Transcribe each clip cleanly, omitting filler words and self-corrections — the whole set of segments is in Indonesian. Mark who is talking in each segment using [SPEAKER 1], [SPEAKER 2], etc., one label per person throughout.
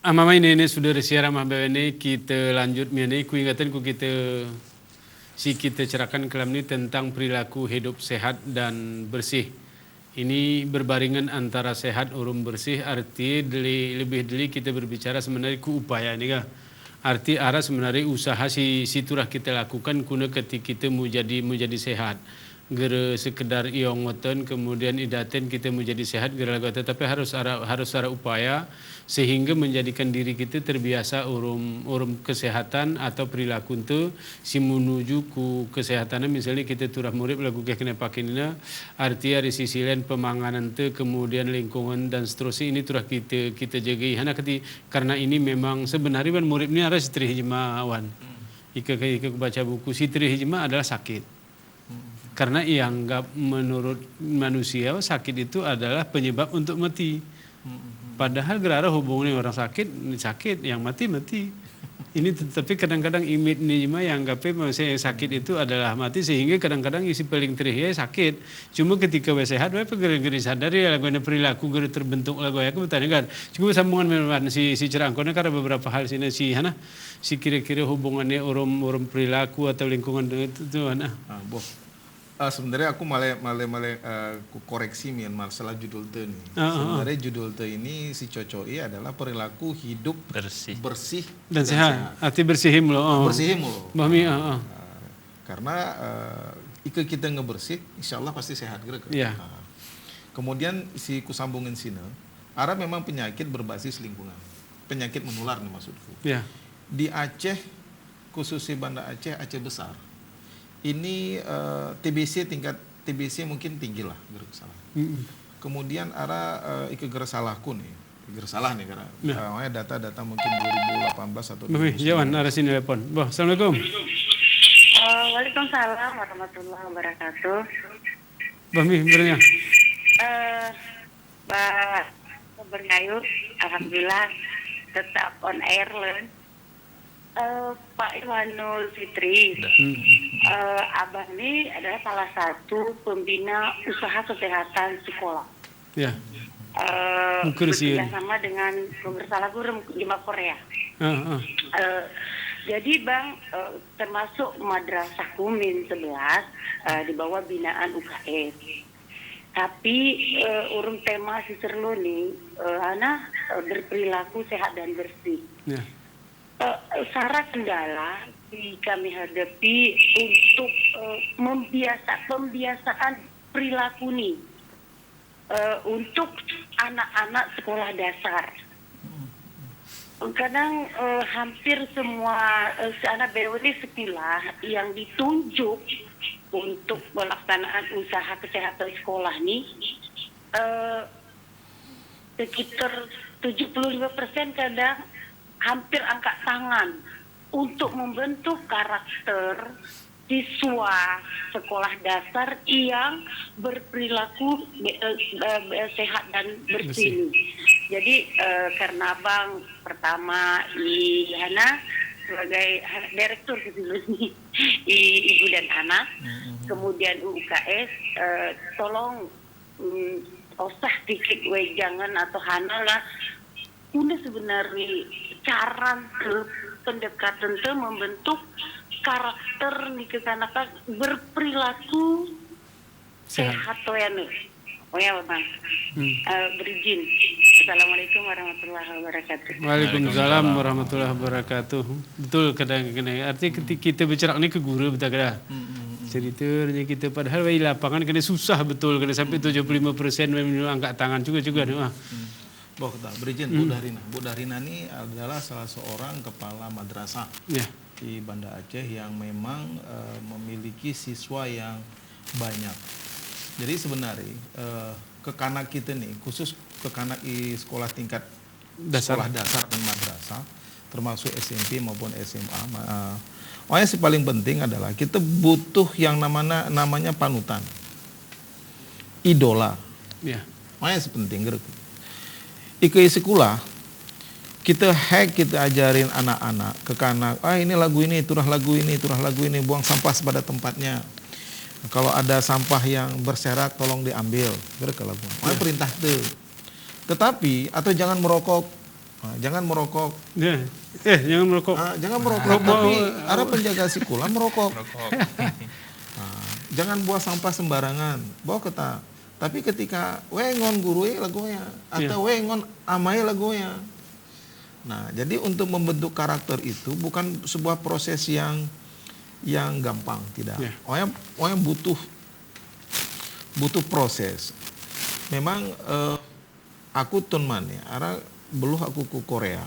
[SPEAKER 1] Amama ini sudah siaran ini kita lanjut ini ku ingatan ku kita cerahkan kelam ini tentang perilaku hidup sehat dan bersih. Ini berbarengan antara sehat urung bersih, arti lebih deli kita berbicara sebenarnya ku upaya ini kah. Arti arah sebenarnya usaha si turah kita lakukan kuna ketika kita mau jadi sehat. Gere sekedar iongoten kemudian idaten kita menjadi sehat gere lagu tetapi harus ada upaya sehingga menjadikan diri kita terbiasa urum kesehatan atau perilaku itu si menuju ku kesehatan misalnya kita turah murid lagu kena pakinina arti dari sisi lain pemanganan tu kemudian lingkungan dan seterusnya ini turah kita jaga karena ini memang sebenarnya kan murid ini harus Sitri Hijma awan ika baca buku Sitri Hijma adalah sakit. Karena ianggap menurut manusia sakit itu adalah penyebab untuk mati. Padahal gerara hubungannya orang sakit, yang mati. Ini tapi kadang-kadang imit nijma yang anggapnya sakit itu adalah mati sehingga kadang-kadang isi paling terihnya sakit. Cuma ketika sehat, geri sadari lagunya perilaku geri terbentuk lagu aku bertanya kan. Cuma sambungan memang si cerangkona karena beberapa hal sini si kira-kira hubungannya orang perilaku atau lingkungan itu mana.
[SPEAKER 2] Sebenarnya aku malah koreksi masalah judul te nih. Sebenarnya judul te ini si cocoi adalah perilaku hidup bersih
[SPEAKER 1] dan sehat. Arti bersihim loh.
[SPEAKER 2] Bersihim loh.
[SPEAKER 1] Bahmi.
[SPEAKER 2] Karena ika kita ngebersih, insya Allah pasti sehat gitu.
[SPEAKER 1] Yeah.
[SPEAKER 2] Kemudian si kusambungin sini, ada memang penyakit berbasis lingkungan, penyakit menular nih maksudku.
[SPEAKER 1] Yeah.
[SPEAKER 2] Di Aceh, khususnya Banda Aceh besar. Ini tingkat TBC mungkin tinggi lah salah. Kemudian ada salahku nih, salah nih karena data mungkin 2018 atau 2019.
[SPEAKER 1] Jawan ada sini telepon. Assalamualaikum.
[SPEAKER 3] Waalaikumsalam warahmatullahi wabarakatuh.
[SPEAKER 1] Bahmi bernya.
[SPEAKER 3] Pak Berngayur, alhamdulillah tetap on air leun. Pak Irwanul Fitri, Abah ini adalah salah satu pembina usaha kesehatan sekolah.
[SPEAKER 1] Ya.
[SPEAKER 3] Bekerjasama dengan Pemerintah Guru di Korea. Jadi Bang, termasuk Madrasah Kumin 11 di bawah binaan UKS. Tapi urung tema si serlu nih, berperilaku sehat dan bersih. Ya. Syarat kendala kami hadapi untuk pembiasaan perilaku nih untuk anak-anak sekolah dasar. Kadang hampir semua anak BWT sekolah yang ditunjuk untuk pelaksanaan usaha kesehatan sekolah nih sekitar 75% kadang hampir angkat tangan untuk membentuk karakter siswa sekolah dasar yang berperilaku sehat dan bersih. Jadi karena Bang pertama Hana sebagai direktur ini Ibu dan Anak, kemudian UKS tolong usah dikit wejangan atau Hana lah. Udah sebenarnya cara pendekatan itu membentuk karakter di kesanakan berperilaku sehat oh ya Bang. Berizin. Assalamualaikum warahmatullahi wabarakatuh.
[SPEAKER 1] Waalaikumsalam warahmatullahi wabarakatuh. Betul kadang-kadang artinya ketika kita bicara ini ke guru betul kada. Ceritanya kita padahal di lapangan kena susah betul kena sampai 75% memang angkat tangan juga nih.
[SPEAKER 2] Berizin Bu Darina ini adalah salah seorang kepala madrasah di Banda Aceh yang memang memiliki siswa yang banyak. Jadi sebenarnya kekanak kita nih, khusus kekanak di sekolah tingkat sekolah dasar dan madrasah, termasuk SMP maupun SMA. Yang paling penting adalah kita butuh yang namanya panutan, idola. Yang penting gitu. Ike sekolah kita ajarin anak-anak ke kanak, ini lagu ini, turah lagu ini, buang sampah pada tempatnya. Kalau ada sampah yang berserak tolong diambil, ke lagu. Perintah itu. Tetapi atau jangan merokok Jangan merokok.
[SPEAKER 1] Jangan merokok.
[SPEAKER 2] Jangan merokok, tapi ada penjaga sekolah merokok. Jangan buang sampah sembarangan, bawa ke ta. Tapi ketika wengon guru lagonya atau wengon amai lagonya. Nah, jadi untuk membentuk karakter itu bukan sebuah proses yang gampang, tidak. Orang butuh proses. Memang aku tunman ya, arah beluh aku ke Korea.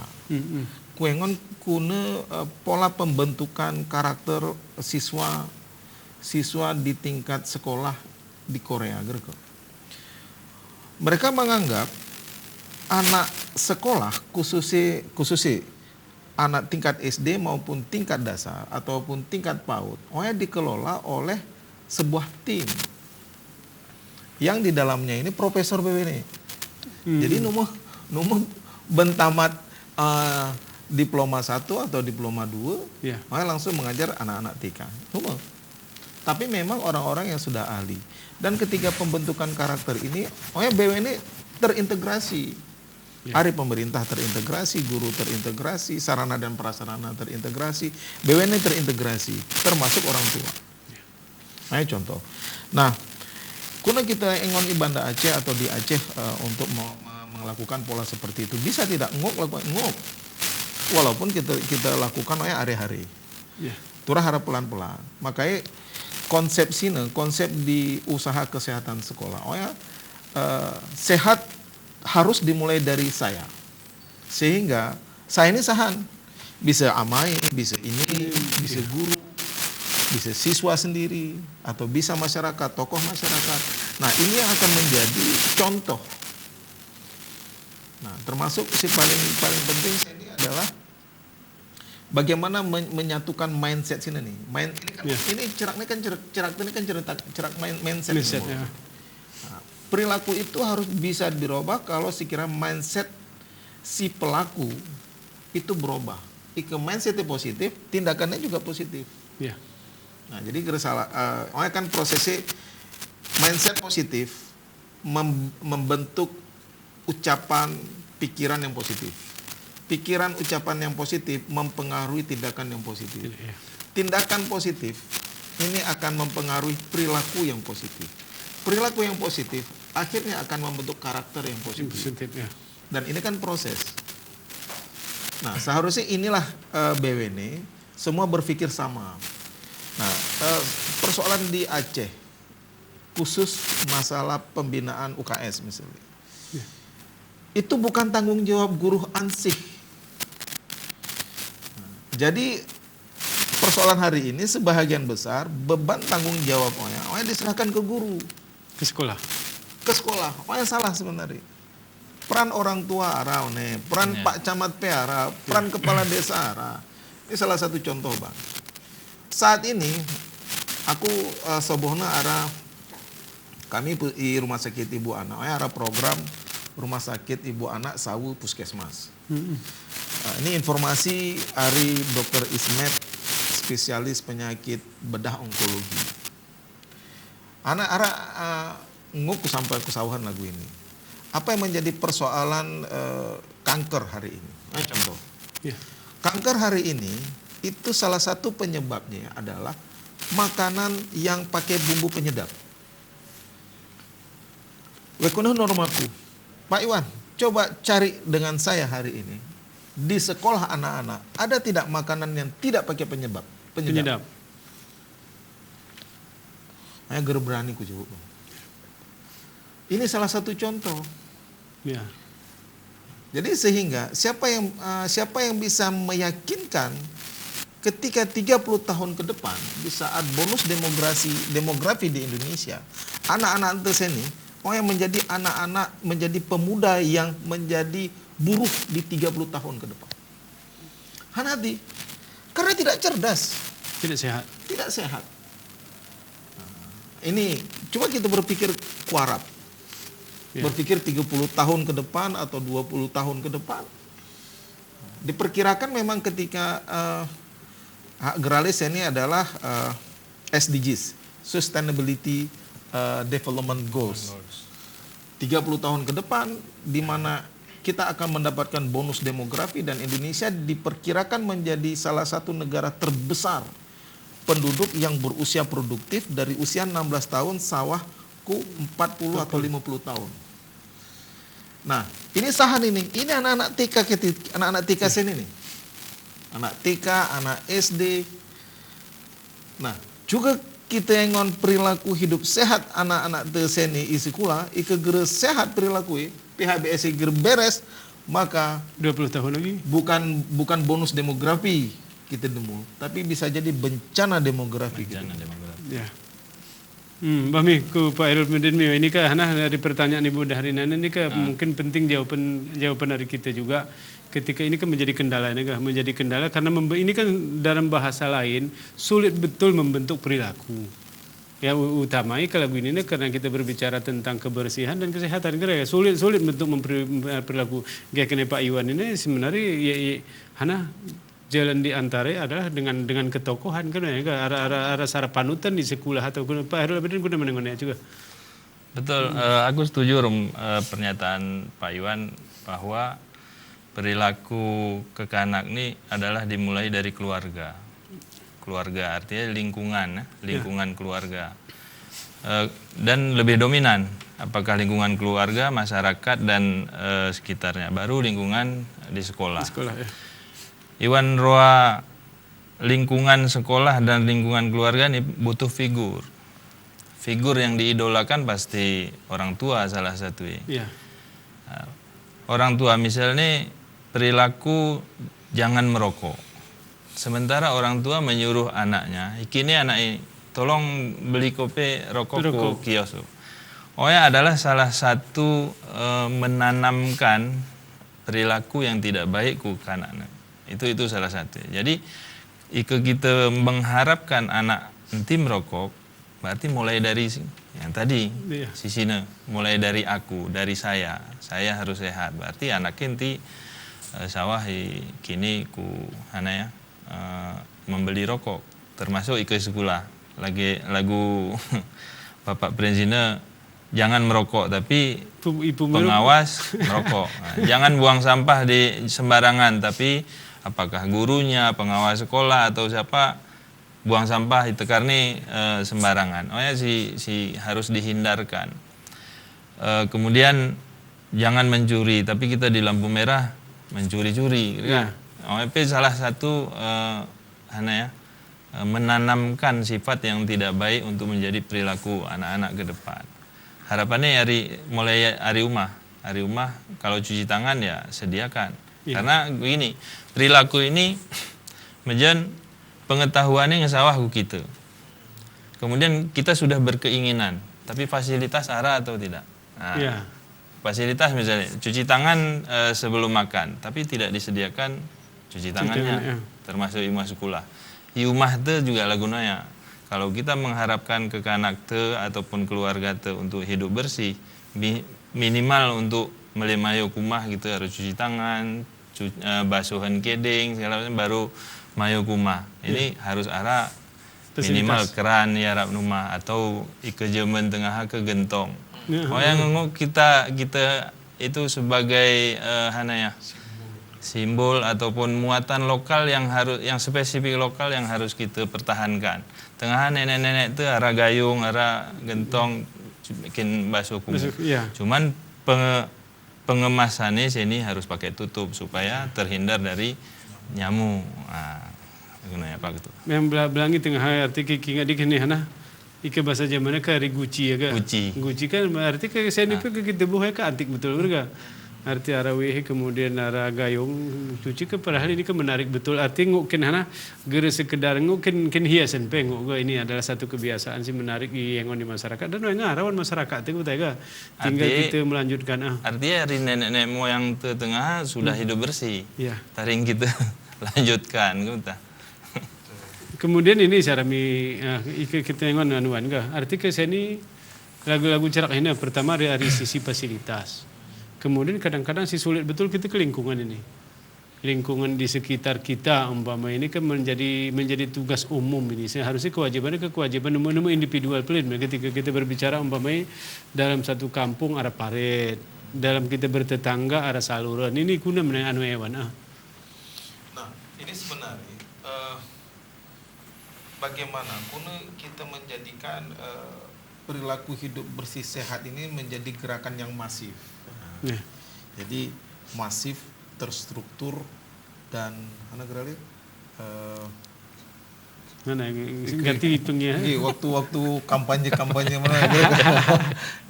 [SPEAKER 2] Kuengon kuna pola pembentukan karakter siswa di tingkat sekolah di Korea gitu. Mereka menganggap anak sekolah khususnya anak tingkat SD maupun tingkat dasar ataupun tingkat PAUD, dikelola oleh sebuah tim yang di dalamnya ini profesor BWN. Jadi nomor bentamat diploma 1 atau diploma 2, langsung mengajar anak-anak TK. Tapi memang orang-orang yang sudah ahli. Dan ketika pembentukan karakter ini, BWN terintegrasi. Hari pemerintah terintegrasi, guru terintegrasi, sarana dan prasarana terintegrasi, BWN terintegrasi, termasuk orang tua. Contoh. Nah, kuna kita ingon di Banda Aceh atau di Aceh untuk melakukan pola seperti itu, bisa tidak lakukan ngok, walaupun kita lakukan hari-hari. Turah harap pelan-pelan. Makanya konsep di usaha kesehatan sekolah, sehat harus dimulai dari saya. Sehingga saya ini sahan, bisa amai, bisa ini, bisa guru, bisa siswa sendiri, atau bisa masyarakat, tokoh masyarakat. Nah, ini yang akan menjadi contoh. Nah, termasuk si paling penting ini adalah bagaimana menyatukan mindset sini nih. Ini cerak mindset. Perilaku itu harus bisa dirubah kalau sekira mindset si pelaku itu berubah. Mindsetnya positif, tindakannya juga positif. Nah, jadi kan prosesnya mindset positif membentuk ucapan pikiran yang positif. Pikiran ucapan yang positif mempengaruhi tindakan yang positif. Tindakan positif ini akan mempengaruhi perilaku yang positif. Perilaku yang positif akhirnya akan membentuk karakter yang positif. Dan ini kan proses. Nah, seharusnya inilah BWN semua berpikir sama. Nah, persoalan di Aceh khusus masalah pembinaan UKS misalnya. Itu bukan tanggung jawab guru ansih. Jadi persoalan hari ini sebahagian besar beban tanggung jawabnya diserahkan ke guru,
[SPEAKER 1] ke sekolah.
[SPEAKER 2] Yang salah sebenarnya. Peran orang tua peran Pak Camat Peara, peran kepala desa ini salah satu contoh, Bang. Saat ini aku sobohna kami di Rumah Sakit Ibu Anak, ada program Rumah Sakit Ibu Anak Sawu Puskesmas. Ini informasi dari Dr. Ismet, spesialis penyakit bedah onkologi. Anak nguk sampai kesauhan lagu ini. Apa yang menjadi persoalan kanker hari ini? Contoh. Kanker hari ini itu salah satu penyebabnya adalah makanan yang pakai bumbu penyedap. Wekunah normaku. Pak Iwan, coba cari dengan saya hari ini. Di sekolah anak-anak, ada tidak makanan yang tidak pakai penyedap? Saya berani ku jawab. Ini salah satu contoh. Jadi sehingga siapa yang bisa meyakinkan ketika 30 tahun ke depan di saat bonus demografi di Indonesia, anak-anak terseni yang menjadi anak-anak, menjadi pemuda yang menjadi buruh di 30 tahun ke depan. Hanati, karena tidak cerdas, tidak sehat. Ini coba kita berpikir kuarap. Berpikir 30 tahun ke depan atau 20 tahun ke depan. Diperkirakan memang ketika Geralis ini adalah SDGs, Sustainability Development Goals. 30 tahun ke depan di mana kita akan mendapatkan bonus demografi dan Indonesia diperkirakan menjadi salah satu negara terbesar penduduk yang berusia produktif dari usia 16 tahun sawahku 40 atau 50 tahun. Nah, ini sahan ini anak-anak TK anak-anak TK sini nih. Anak TK, anak SD. Nah, juga kita yang perilaku hidup sehat anak-anak te seni isi kula, ike gere sehat perilaku PHBS ger beres, maka
[SPEAKER 1] 20 tahun lagi
[SPEAKER 2] bukan bonus demografi kita nemu, tapi bisa jadi bencana demografi.
[SPEAKER 4] Bencana demografi.
[SPEAKER 1] Ya. Bami ku Pak Hairul Mudin ini kah dari pertanyaan Ibu Dahrinan ini kah mungkin penting jawaban dari kita juga ketika ini kan menjadi kendala ini kah menjadi kendala karena ini kan dalam bahasa lain sulit betul membentuk perilaku. Ya utamanya kalau begini karena kita berbicara tentang kebersihan dan kesehatan kira ya sulit bentuk perilaku. Kayak kena Pak Iwan ini sebenarnya hana jalan di antara adalah dengan ketokohan kan ya ada sara panutan di sekolah atau Pak Hairul Mudin kuna mendengarnya juga.
[SPEAKER 4] Betul, aku setuju pernyataan Pak Iwan bahwa perilaku kekanak ini adalah dimulai dari keluarga. Keluarga artinya lingkungan keluarga. Dan lebih dominan apakah lingkungan keluarga, masyarakat dan sekitarnya. Baru lingkungan di sekolah.
[SPEAKER 1] Ya.
[SPEAKER 4] Iwan roa lingkungan sekolah dan lingkungan keluarga ini butuh figur. Figur yang diidolakan pasti orang tua salah satu.
[SPEAKER 1] Ya.
[SPEAKER 4] Orang tua misalnya perilaku jangan merokok. Sementara orang tua menyuruh anaknya, kini anak ini tolong beli kopi rokok ke kios. Ya adalah salah satu menanamkan perilaku yang tidak baik ke anak. Itu salah satu. Jadi kita mengharapkan anak nanti merokok, berarti mulai dari yang tadi sisinya, mulai dari aku, dari saya harus sehat. Berarti anak nanti sawah kini ku membeli rokok, termasuk ikut sekolah. Lagu Bapak Presiden jangan merokok tapi pengawas merokok. Jangan buang sampah di sembarangan tapi apakah gurunya, pengawas sekolah atau siapa buang sampah itu karena sembarangan. Si harus dihindarkan. Kemudian jangan mencuri tapi kita di lampu merah mencuri-curi.
[SPEAKER 1] Ya.
[SPEAKER 4] Itu salah satu menanamkan sifat yang tidak baik untuk menjadi perilaku anak-anak ke depan. Harapannya mulai hari rumah kalau cuci tangan ya sediakan. Ya. Karena begini, perilaku ini menjadi pengetahuannya ngesawah kita. Kemudian kita sudah berkeinginan, tapi fasilitas ada atau tidak? Nah,
[SPEAKER 1] ya.
[SPEAKER 4] Fasilitas misalnya cuci tangan sebelum makan, tapi tidak disediakan cuci tangannya, termasuk imah sekolah. Imah itu juga lagunanya. Kalau kita mengharapkan ke kanak te ataupun keluarga te untuk hidup bersih, minimal untuk melemayo kumah gitu harus cuci tangan, basuhan keding segala macam baru mayo kumah. Ini harus ada minimal keran ya rap rumah atau ikejemen tengah ke gentong. Yang kita itu sebagai simbol ataupun muatan lokal yang spesifik lokal yang harus kita pertahankan. Tengah nenek-nenek itu arah gayung, arah gentong bikin basuh kumah. Cuman pengemasannya sini harus pakai tutup supaya terhindar dari nyamuk. Gunanya apa gitu?
[SPEAKER 1] Yang belangi tengah arti kinga di kini ike bahasa zamannya ke Gucci ya kan? Gucci kan arti ke seni pe kita buah ke antik betul berga. Arti arawehe kemudian arah gayung cuci ke padahal ini ke menarik betul arti ngukin gere sekedar ngukin hiasan pe ini adalah satu kebiasaan sih menarik yang di masyarakat dan ngarawan masyarakat itu tinggal kita melanjutkan
[SPEAKER 4] artinya dari nenek moyang tengah sudah hidup bersih taring kita lanjutkan gitu.
[SPEAKER 1] Kemudian ini sarami kita nengon anuan kah arti ke sini lagu-lagu cerak ini pertama dari sisi fasilitas. Kemudian kadang-kadang sih sulit betul kita ke lingkungan ini. Lingkungan di sekitar kita umpama ini kan menjadi tugas umum ini. Seharusnya kewajiban individual plan. Ketika kita berbicara umpama dalam satu kampung ada parit, dalam kita bertetangga ada saluran ini kuna menang anu ewan.
[SPEAKER 2] Nah, ini sebenarnya bagaimana kita menjadikan perilaku hidup bersih sehat ini menjadi gerakan yang masif.
[SPEAKER 1] Ya.
[SPEAKER 2] Jadi masif, terstruktur dan mana gerali?
[SPEAKER 1] Mana ganti hitungnya.
[SPEAKER 2] Waktu kampanye mana.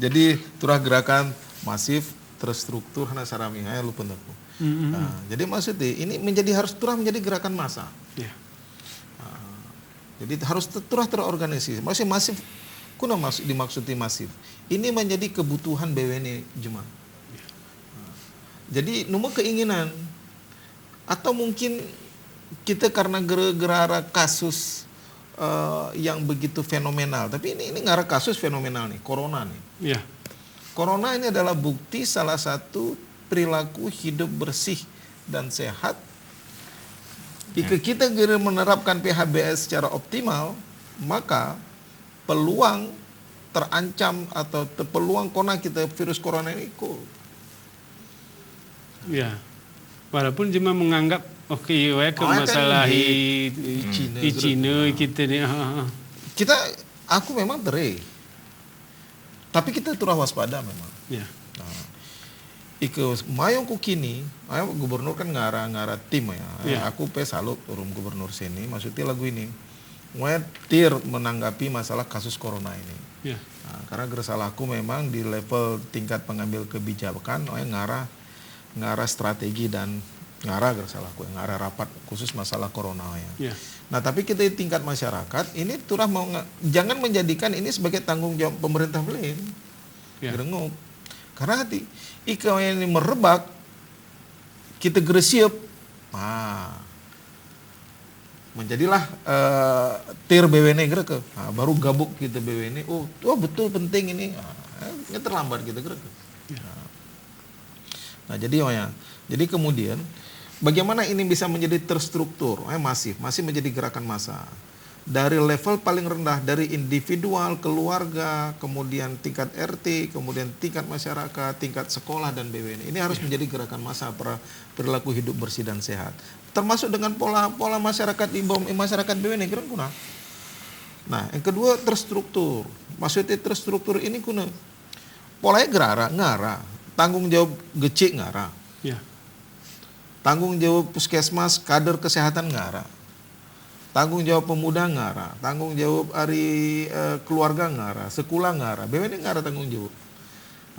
[SPEAKER 2] Jadi turah gerakan masif, terstruktur, hana sarami, lupa aku. Nah, jadi maksudnya ini harus turah menjadi gerakan massa.
[SPEAKER 1] Ya.
[SPEAKER 2] Jadi harus turah terorganisasi. Maksudnya masif, kuna dimaksudnya masif. Ini menjadi kebutuhan BWN Jemaah. Jadi nomor keinginan atau mungkin kita karena gerara kasus yang begitu fenomenal. Tapi ini ngara kasus fenomenal nih, corona nih.
[SPEAKER 1] Ya.
[SPEAKER 2] Corona ini adalah bukti salah satu perilaku hidup bersih dan sehat. Jika kita menerapkan PHBS secara optimal, maka peluang terancam atau peluang kita virus corona ini
[SPEAKER 1] Ya. Walaupun cuma menganggap ke masalah
[SPEAKER 2] di
[SPEAKER 1] Cina kita ni.
[SPEAKER 2] Aku memang tapi kita turah waspada memang.
[SPEAKER 1] Ya.
[SPEAKER 2] Mayong ku kini, gubernur kan ngara tim ya.
[SPEAKER 1] Ya.
[SPEAKER 2] Aku salut urung gubernur sini. Maksudnya lagu ini, tir menanggapi masalah kasus corona ini.
[SPEAKER 1] Ya.
[SPEAKER 2] Karena gersalahku memang di level tingkat pengambil kebijakan, ngara strategi dan ngara rapat khusus masalah corona ya.
[SPEAKER 1] Ya.
[SPEAKER 2] Nah tapi kita di tingkat masyarakat ini turah jangan menjadikan ini sebagai tanggung jawab pemerintah belain.
[SPEAKER 1] Ya.
[SPEAKER 2] Gerengok. Karena ika ini merebak kita geresiap, menjadilah tir BWN gereke. Baru gabuk kita BWN. Oh betul penting ini. Ini terlambat kita gereke.
[SPEAKER 1] Ya.
[SPEAKER 2] Nah jadi kemudian bagaimana ini bisa menjadi terstruktur, masih menjadi gerakan massa. Dari level paling rendah, dari individual, keluarga, kemudian tingkat RT, kemudian tingkat masyarakat, tingkat sekolah dan BWN. Ini harus menjadi gerakan massa perilaku hidup bersih dan sehat. Termasuk dengan pola masyarakat di bawah masyarakat BWN kira kuna. Nah, yang kedua terstruktur. Maksudnya terstruktur ini kuna. Polanya ngara, tanggung jawab gecik ngara.
[SPEAKER 1] Ya.
[SPEAKER 2] Tanggung jawab puskesmas, kader kesehatan ngara. Tanggung jawab pemuda ngara, tanggung jawab keluarga ngara, sekolah ngara, BWN ngara tanggung jawab.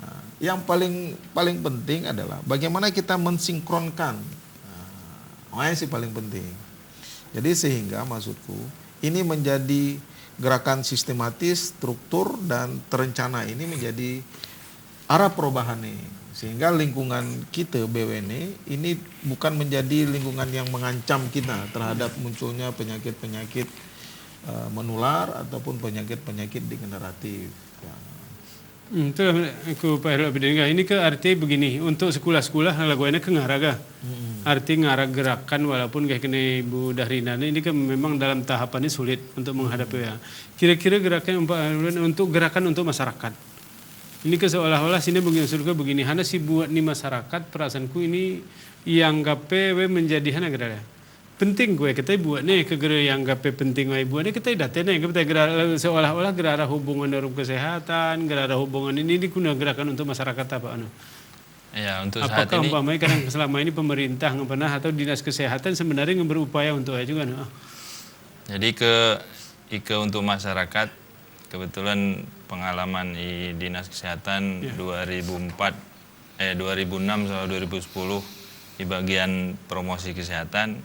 [SPEAKER 2] Nah, yang paling penting adalah bagaimana kita mensinkronkan. Yang sih paling penting. Jadi sehingga maksudku ini menjadi gerakan sistematis, struktur dan terencana ini menjadi arah perubahan nih. Sehingga lingkungan kita BWN ini bukan menjadi lingkungan yang mengancam kita terhadap munculnya penyakit-penyakit menular ataupun penyakit-penyakit degeneratif.
[SPEAKER 1] Itu aku Pak Heru Abidin. Ini ke arti begini, untuk sekolah-sekolah laguannya ke ngaraga. Arti ngarah gerakan walaupun kayak kena Ibu Dahrina ini kan memang dalam tahapannya sulit untuk menghadapi ya. Kira-kira gerakan untuk gerakan untuk masyarakat. Ini ke seolah-olah sini begini hana si buat ni masyarakat perasaanku ini yang gape menjadi hana gerada. Penting gue kita buat nih ke gera yang gape penting gue buat nih kita datang nih kita seolah-olah gerada hubungan dalam kesehatan, gerada hubungan ini digunakan gerakan untuk masyarakat apa anu.
[SPEAKER 4] Ya, untuk saat
[SPEAKER 1] apakah
[SPEAKER 4] ini
[SPEAKER 1] umpamanya kadang selama ini pemerintah pernah atau dinas kesehatan sebenarnya berupaya untuk juga no?
[SPEAKER 4] Jadi untuk masyarakat kebetulan pengalaman di Dinas Kesehatan 2006 sampai 2010 di bagian promosi kesehatan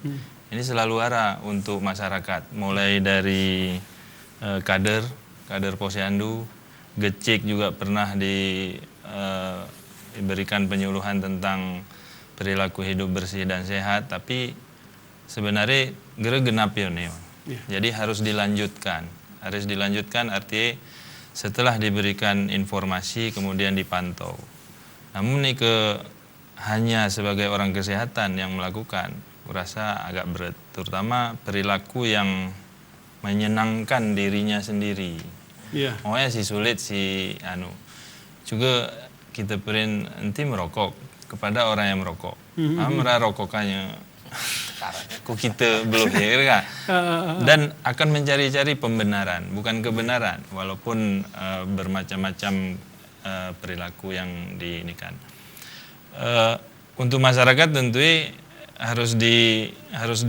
[SPEAKER 4] ini selalu arah untuk masyarakat mulai dari kader posyandu, gecik juga pernah diberikan penyuluhan tentang perilaku hidup bersih dan sehat, tapi sebenarnya genap nih. Jadi harus dilanjutkan artinya setelah diberikan informasi kemudian dipantau. Namun ini hanya sebagai orang kesehatan yang melakukan, kurasa agak berat, terutama perilaku yang menyenangkan dirinya sendiri. Makanya sulit juga kita perin enti merokok kepada orang yang merokok. Amra rokokannya kok kita belum ya kan? Dan akan mencari-cari pembenaran, bukan kebenaran, walaupun bermacam-macam perilaku yang diinikan. Untuk masyarakat tentu harus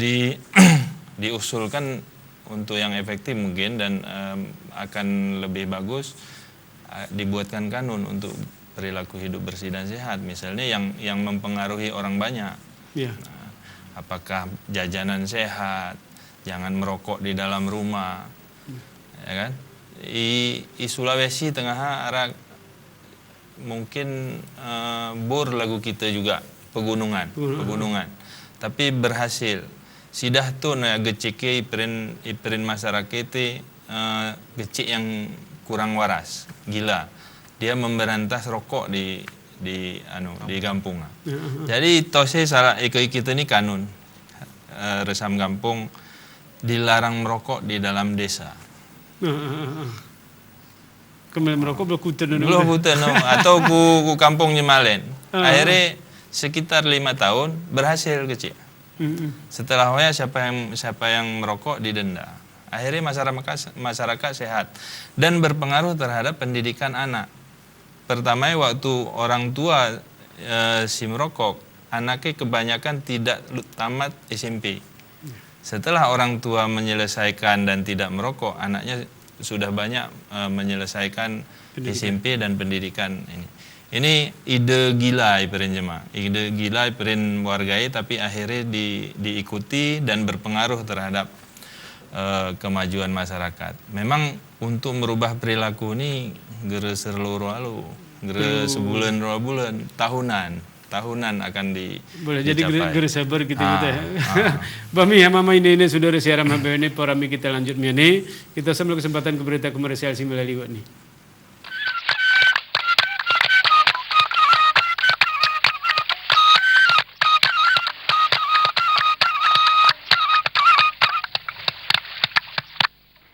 [SPEAKER 4] diusulkan untuk yang efektif mungkin, dan akan lebih bagus dibuatkan kanun untuk perilaku hidup bersih dan sehat, misalnya yang mempengaruhi orang banyak.
[SPEAKER 1] Ya.
[SPEAKER 4] Apakah jajanan sehat, jangan merokok di dalam rumah, ya kan? Di Sulawesi Tengah arah mungkin bor lagu kita juga pegunungan, tapi berhasil. Sidah tuh na gecike iprin masyarakat gecik yang kurang waras, gila. Dia memberantas rokok di kampung. Jadi tose salah kita ini kanun resam kampung dilarang merokok di dalam desa.
[SPEAKER 1] Kemudian merokok belum
[SPEAKER 4] kuten atau ku kampung Nyemalen. Akhirnya sekitar 5 tahun berhasil kecil. Setelah siapa yang merokok didenda. Akhirnya masyarakat sehat dan berpengaruh terhadap pendidikan anak. Pertama waktu orang tua si merokok, anaknya kebanyakan tidak tamat SMP. Setelah orang tua menyelesaikan dan tidak merokok, anaknya sudah banyak menyelesaikan SMP dan pendidikan ini. Ini ide gila iperin jemaah, ide gila iperin wargai, tapi akhirnya diikuti dan berpengaruh terhadap kemajuan masyarakat. Memang untuk merubah perilaku ini gere serluru alu, gere sebulan 2 bulan, tahunan akan
[SPEAKER 1] boleh jadi
[SPEAKER 4] dicapai.
[SPEAKER 1] gere sabar gitu ya. Bami ya mama ini sudah siaran HBWN, para kita lanjut miani. Kita sambil kesempatan ke berita komersial 9 liwat nih.